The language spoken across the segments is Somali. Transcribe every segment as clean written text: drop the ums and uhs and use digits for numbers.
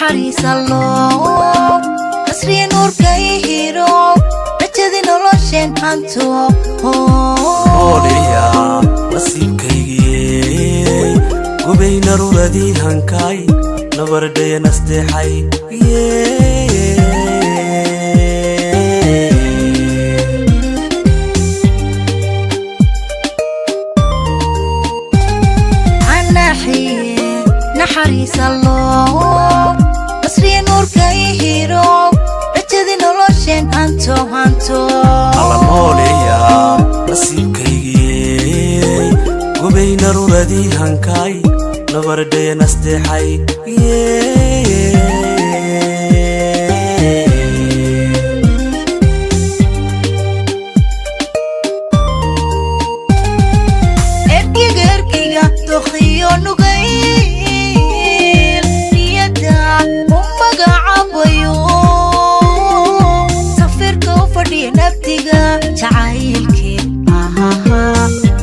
naxariis allow asriya nuurka ihiro rajadii nolosheen hanto Ooliya nasiibkaygii gubay naruuradii hankaay nabardaya nasteexay naxariis allow asriya nuurka ihiro rajadii nolosheen hanto Ooliya nasiibkaygii gubay naruuradii hankaay nabardaya nasteexay erkigga dookhiyo nugayl niyada u magacaabayo safirka u fadhiya naftiga jacaylkeen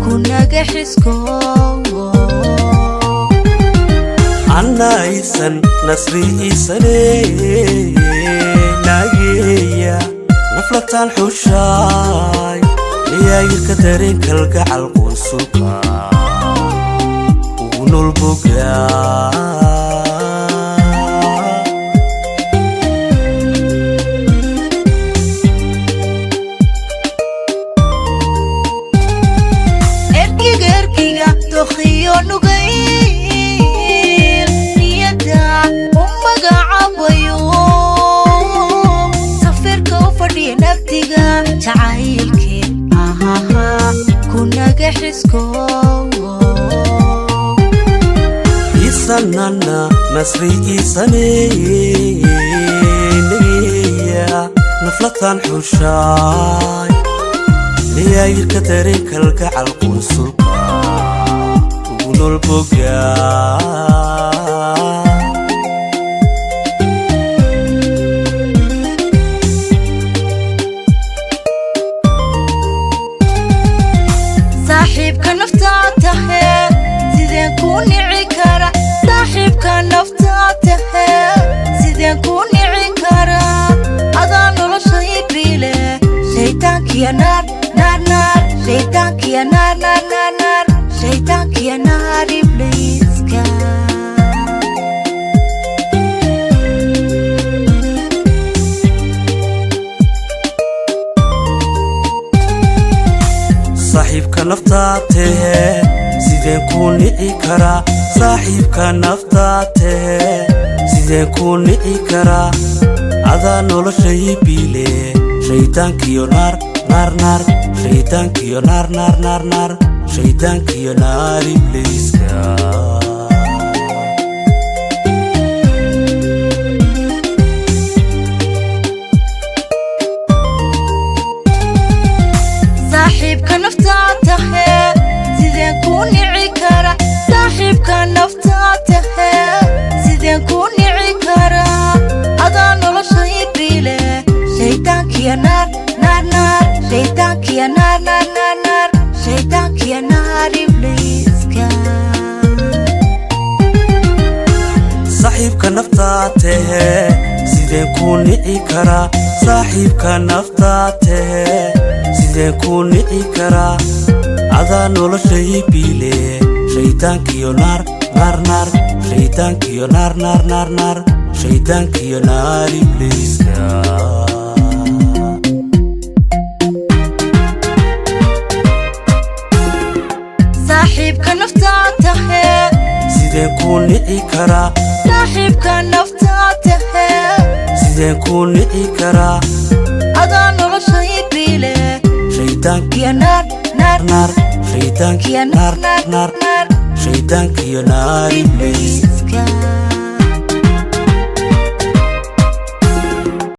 kunaga xisko anaysan nasri isane nageeya naflataan xushaay liyaayirka dareen kalgacal qunsulka ugu nool bogaa erkigga dookhiyo nugayl niyada u magacaabayo safirka u fadhiya naftiga jacaylkeen kunaga xisko isanana nasri isane nageeya naflataan xushaay liyaayirka dareen kalgacal qunsulka ugu nool bogaa saaxiibka naftaa tahe sideen ku nici kara saaxiibka naftaa tahe sideen ku nici kara adaa nolosha ibile shaytaankiya naar shaytaankiya naar shaytaankiya naar ibliiska saaxiibka naftaa tahe sideen ku nici kara saaxiibka naftaa tahe sideen ku nici kara adaa nolosha ibile shaytaankiyo naar shaytaankiyo naar shaytaankiyo naar ibliiska saaxiibka naftaa tahe sideen ku nici kara saaxiibka naftaa tahe sideen ku nici kara adaa nolosha ibile shaytaankiya naar shaytaankiya naar shaytaankiya naar ibliiska saaxiibka naftaa tahe sideen ku nici kara saaxiibka naftaa tahe sideen ku nici kara adaa nolosha ibile shaytaankiyo naar shaytaankiyo naar shaytaankiyo naar ibliiska saaxiibka naftaa tahe sideen ku nici kara saaxiibka naftaa tahe sideen ku nici kara adaa nolosha ibile shaytaankiyo naar shaytaankiyo naar shaytaankiyo naar ibliiska